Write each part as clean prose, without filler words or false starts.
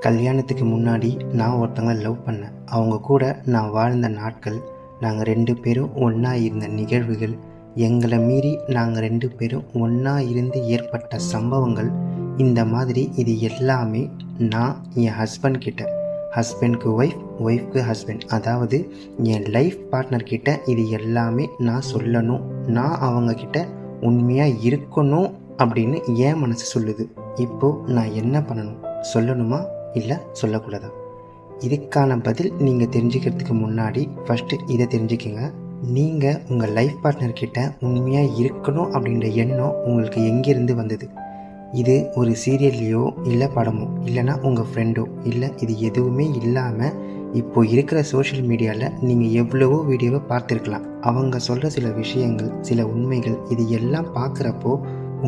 கல்யாணத்துக்கு முன்னாடி நான் ஒருத்தவங்களை லவ் பண்ணேன். அவங்க கூட நான் வாழ்ந்த நாட்கள், நாங்கள் 2 பேரும் ஒன்றா இருந்த நிகழ்வுகள், எங்களை மீறி நாங்கள் 2 பேரும் ஒன்றா இருந்து ஏற்பட்ட சம்பவங்கள், இந்த மாதிரி இது எல்லாமே நான் என் ஹஸ்பண்ட் கிட்ட, ஹஸ்பண்ட்க்கு ஒய்ஃப், ஒய்ஃப்க்கு ஹஸ்பண்ட், அதாவது என் லைஃப் பார்ட்னர் கிட்ட இது எல்லாமே நான் சொல்லணும், நான் அவங்கக்கிட்ட உண்மையாக இருக்கணும் அப்படின்னு என் மனசு சொல்லுது. இப்போது நான் என்ன பண்ணணும்? சொல்லணுமா இல்லை சொல்லக்கூடாதா? இதுக்கான பதில் நீங்கள் தெரிஞ்சுக்கிறதுக்கு முன்னாடி ஃபஸ்ட்டு இதை தெரிஞ்சுக்கங்க. நீங்கள் உங்கள் லைஃப் பார்ட்னர்கிட்ட உண்மையாக இருக்கணும் அப்படின்ற எண்ணம் உங்களுக்கு எங்கேருந்து வந்தது? இது ஒரு சீரியல்லையோ இல்லை படமோ இல்லைனா உங்கள் ஃப்ரெண்டோ, இல்லை இது எதுவுமே இல்லாமல் இப்போ இருக்கிற சோஷியல் மீடியாவில் நீங்கள் எவ்வளவோ வீடியோவை பார்த்துருக்கலாம். அவங்க சொல்கிற சில விஷயங்கள், சில உண்மைகள், இது எல்லாம் பார்க்குறப்போ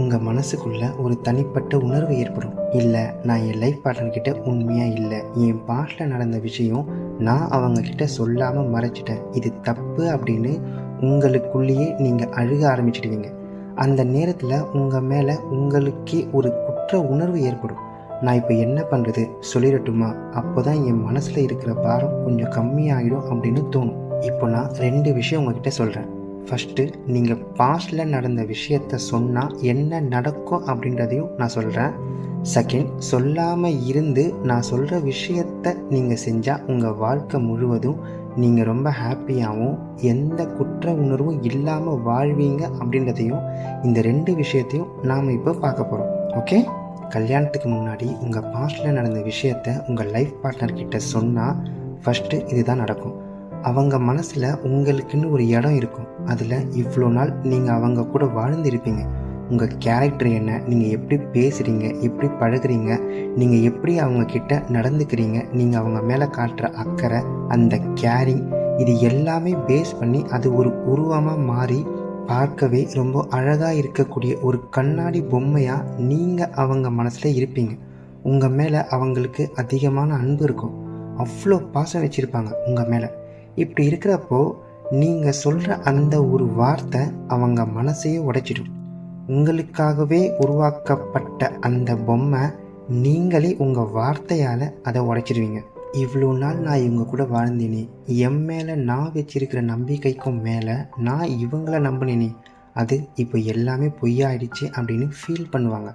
உங்கள் மனசுக்குள்ளே ஒரு தனிப்பட்ட உணர்வு ஏற்படும். இல்லை, நான் என் லைஃப் பார்ட்னர்கிட்ட உண்மையாக இல்லை, என் பாஸ்டில் நடந்த விஷயம் நான் அவங்கக்கிட்ட சொல்லாமல் மறைச்சிட்டேன், இது தப்பு அப்படின்னு உங்களுக்குள்ளேயே நீங்கள் அழுக ஆரம்பிச்சிடுவீங்க. அந்த நேரத்தில் உங்கள் மேலே உங்களுக்கே ஒரு குற்ற உணர்வு ஏற்படும். நான் இப்போ என்ன பண்ணுறது, சொல்லிடட்டுமா? அப்போ தான் என் மனசில் இருக்கிற பாரம் கொஞ்சம் கம்மியாகிடும் அப்படின்னு தோணும். இப்போ நான் 2 விஷயம் உங்ககிட்ட சொல்கிறேன். ஃபஸ்ட்டு, நீங்கள் பாஸ்டில் நடந்த விஷயத்த சொன்னால் என்ன நடக்கும் அப்படின்றதையும் நான் சொல்கிறேன். செகண்ட், சொல்லாமல் இருந்து நான் சொல்கிற விஷயத்த நீங்கள் செஞ்சால் உங்கள் வாழ்க்கை முழுவதும் நீங்கள் ரொம்ப ஹாப்பியாகவும் எந்த குற்ற உணர்வும் இல்லாமல் வாழ்வீங்க அப்படின்றதையும், இந்த 2 விஷயத்தையும் நாம் இப்போ பார்க்க போகிறோம். ஓகே? கல்யாணத்துக்கு முன்னாடி உங்கள் பாஸ்டில் நடந்த விஷயத்த உங்கள் லைஃப் பார்ட்னர்கிட்ட சொன்னால் ஃபஸ்ட்டு இதுதான் நடக்கும். அவங்க மனசில் உங்களுக்குன்னு ஒரு இடம் இருக்கும். அதில் இவ்வளோ நாள் நீங்கள் அவங்க கூட வாழ்ந்துருப்பீங்க. உங்கள் கேரக்டர் என்ன, நீங்கள் எப்படி பேசுகிறீங்க, எப்படி பழகுறீங்க, நீங்கள் எப்படி அவங்கக்கிட்ட நடந்துக்கிறீங்க, நீங்கள் அவங்க மேலே காட்டுற அக்கறை, அந்த கேரிங், இது எல்லாமே பேஸ் பண்ணி அது ஒரு உருவமாக மாறி பார்க்கவே ரொம்ப அழகாக இருக்கக்கூடிய ஒரு கண்ணாடி பொம்மையாக நீங்கள் அவங்க மனசில் இருப்பீங்க. உங்கள் மேலே அவங்களுக்கு அதிகமான அன்பு இருக்கும். அவ்வளோ பாசம் வச்சுருப்பாங்க உங்கள் மேலே. இப்படி இருக்கிறப்போ நீங்கள் சொல்கிற அந்த ஒரு வார்த்தை அவங்க மனசையே உடைச்சிடும். உங்களுக்காகவே உருவாக்கப்பட்ட அந்த பொம்மை நீங்களே உங்கள் வார்த்தையால் அதை உடைச்சிடுவீங்க. இவ்வளோ நாள் நான் இவங்க கூட வாழ்ந்தேனே, என் மேலே நான் வச்சிருக்கிற நம்பிக்கைக்கும் மேலே நான் இவங்கள நம்பினேனே, அது இப்போ எல்லாமே பொய்யாயிடுச்சு அப்படின்னு ஃபீல் பண்ணுவாங்க.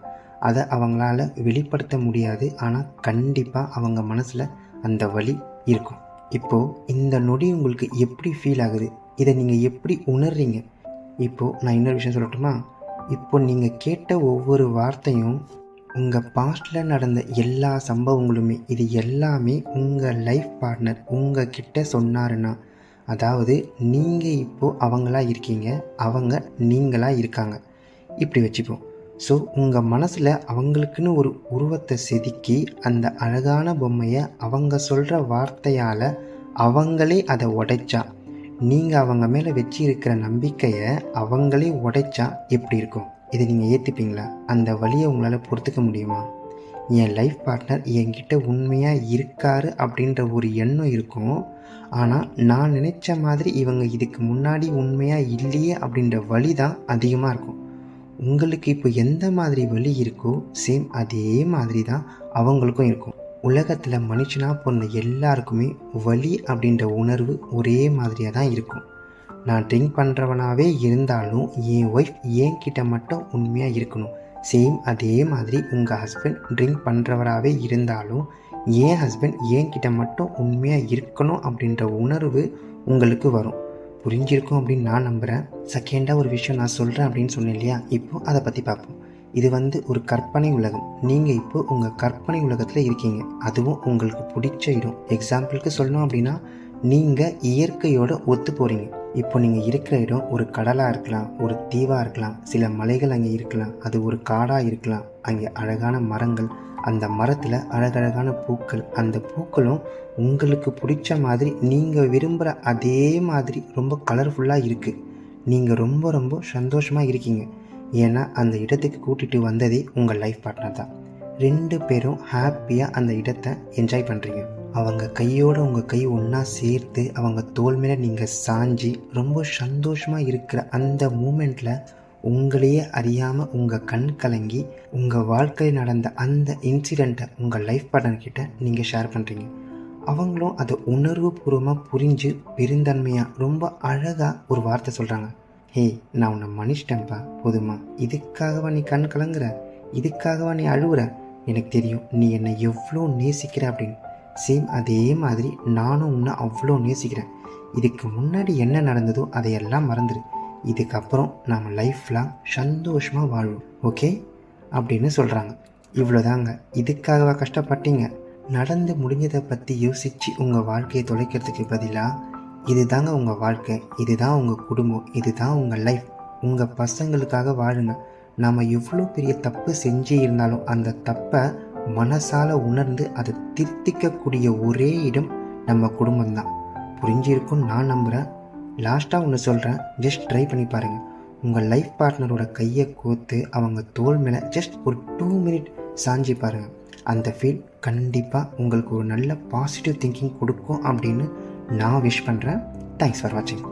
அதை அவங்களால வெளிப்படுத்த முடியாது. ஆனால் கண்டிப்பாக அவங்க மனசில் அந்த வலி இருக்கும். இப்போது இந்த நொடி உங்களுக்கு எப்படி ஃபீல் ஆகுது? இதை நீங்கள் எப்படி உணர்றீங்க? இப்போது நான் இன்னொரு விஷயம் சொல்லட்டுமா? இப்போ நீங்கள் கேட்ட ஒவ்வொரு வார்த்தையும் உங்கள் பாஸ்டில் நடந்த எல்லா சம்பவங்களுமே, இது எல்லாமே உங்கள் லைஃப் பார்ட்னர் உங்கள் கிட்ட சொன்னாருன்னா, அதாவது நீங்கள் இப்போது அவங்களா இருக்கீங்க, அவங்க நீங்களாக இருக்காங்க, இப்படி வச்சுப்போம். ஸோ உங்கள் மனசில் அவங்களுக்குன்னு ஒரு உருவத்தை செதுக்கி அந்த அழகான பொம்மையை அவங்க சொல்கிற வார்த்தையால் அவங்களே அதை உடைச்சா, நீங்கள் அவங்க மேலே வச்சு இருக்கிற நம்பிக்கையை அவங்களே உடைச்சா எப்படி இருக்கும்? இதை நீங்கள் ஏற்றுப்பீங்களா? அந்த வலியை உங்களால் பொறுத்துக்க முடியுமா? என் லைஃப் பார்ட்னர் என்கிட்ட உண்மையாக இருக்காரு அப்படின்ற ஒரு எண்ணம் இருக்கும். ஆனால் நான் நினச்ச மாதிரி இவங்க இதுக்கு முன்னாடி உண்மையாக இல்லையே அப்படின்ற வலி தான் அதிகமாக இருக்கும். உங்களுக்கு இப்போ எந்த மாதிரி வலி இருக்கோ சேம் அதே மாதிரி தான் அவங்களுக்கும் இருக்கும். உலகத்தில் மனுஷனாக பிறந்த எல்லாருக்குமே வலி அப்படின்ற உணர்வு ஒரே மாதிரியாக தான் இருக்கும். நான் ட்ரிங்க் பண்ணுறவனாகவே இருந்தாலும் என் ஒய்ஃப் என்கிட்ட மட்டும் உண்மையாக இருக்கணும். சேம் அதே மாதிரி உங்கள் ஹஸ்பண்ட் ட்ரிங்க் பண்ணுறவராகவே இருந்தாலும் என் ஹஸ்பண்ட் என்கிட்ட மட்டும் உண்மையாக இருக்கணும் அப்படின்ற உணர்வு உங்களுக்கு வரும். புரிஞ்சிருக்கும் அப்படின்னு நான் நம்புகிறேன். செகண்டாக ஒரு விஷயம் நான் சொல்கிறேன் அப்படின்னு சொன்னேன் இல்லையா? இப்போது அதை பற்றி பார்ப்போம். இது ஒரு கற்பனை உலகம். நீங்கள் இப்போது உங்கள் கற்பனை உலகத்தில் இருக்கீங்க. அதுவும் உங்களுக்கு பிடிச்ச இடம். எக்ஸாம்பிளுக்கு சொல்லணும் அப்படின்னா, நீங்கள் இயற்கையோடு ஒத்து போகிறீங்க. இப்போ நீங்கள் இருக்கிற இடம் ஒரு கடலாக இருக்கலாம், ஒரு தீவாக இருக்கலாம், சில மலைகள் அங்கே இருக்கலாம், அது ஒரு காடாக இருக்கலாம். அங்கே அழகான மரங்கள், அந்த மரத்தில் அழகழகான பூக்கள், அந்த பூக்களும் உங்களுக்கு பிடிச்ச மாதிரி நீங்கள் விரும்புகிற அதே மாதிரி ரொம்ப கலர்ஃபுல்லாக இருக்குது. நீங்கள் ரொம்ப ரொம்ப சந்தோஷமாக இருக்கீங்க. ஏன்னா அந்த இடத்துக்கு கூட்டிகிட்டு வந்ததே உங்கள் லைஃப் பார்ட்னர் தான். 2 பேரும் ஹாப்பியாக அந்த இடத்தை என்ஜாய் பண்ணுறீங்க. அவங்க கையோடு உங்கள் கை ஒன்றா சேர்த்து அவங்க தோள் மேலே நீங்கள் சாஞ்சி ரொம்ப சந்தோஷமாக இருக்கிற அந்த மூமெண்ட்டில் உங்களையே அறியாமல் உங்கள் கண் கலங்கி உங்கள் வாழ்க்கையில் நடந்த அந்த இன்சிடெண்ட்டை உங்கள் லைஃப் பார்ட்னர்கிட்ட நீங்கள் ஷேர் பண்ணுறீங்க. அவங்களும் அதை உணர்வுபூர்வமாக புரிஞ்சு பெருந்தன்மையாக ரொம்ப அழகாக ஒரு வார்த்தை சொல்கிறாங்க. ஹே, நான் உன்னை மன்னிச்சிட்டேன்ப்பா, போதுமா? இதுக்காகவா நீ கண் கலங்குற? இதுக்காகவா நீ அழுவுற? எனக்கு தெரியும் நீ என்னை எவ்வளோ நேசிக்கிற அப்படின்னு. சேம் அதே மாதிரி நானும் உன்னை அவ்வளோ நேசிக்கிறேன். இதுக்கு முன்னாடி என்ன நடந்ததோ அதையெல்லாம் மறந்துடு. இதுக்கப்புறம் நாம் லைஃப் லாங் சந்தோஷமாக வாழ்வோம், ஓகே அப்படின்னு சொல்கிறாங்க. இவ்வளோதாங்க. இதுக்காகவா கஷ்டப்பட்டீங்க? நடந்து முடிஞ்சதை பற்றி யோசித்து உங்கள் வாழ்க்கையை தொலைக்கிறதுக்கு பதிலாக இதுதாங்க உங்கள் வாழ்க்கை, இதுதான் உங்கள் குடும்பம், இதுதான் உங்கள் லைஃப், உங்கள் பசங்களுக்காக வாழுங்க. நாம் எவ்வளோ பெரிய தப்பு செஞ்சு இருந்தாலும் அந்த தப்பை மனசால் உணர்ந்து அதை திருத்திக்கக்கூடிய ஒரே இடம் நம்ம குடும்பம்தான். புரிஞ்சிருக்குன்னு நான் நம்புகிறேன். லாஸ்ட்டாக ஒன்று சொல்கிறேன், ஜஸ்ட் ட்ரை பண்ணி பாருங்கள். உங்கள் லைஃப் பார்ட்னரோட கையை கோர்த்து அவங்க தோள் மேலே ஜஸ்ட் ஒரு 2 மினிட் சாஞ்சி பாருங்கள். அந்த ஃபீல் கண்டிப்பாக உங்களுக்கு ஒரு நல்ல பாசிட்டிவ் திங்கிங் கொடுக்கும் அப்படின்னு நான் விஷ் பண்ணுறேன். தேங்க்ஸ் ஃபார் வாட்சிங்.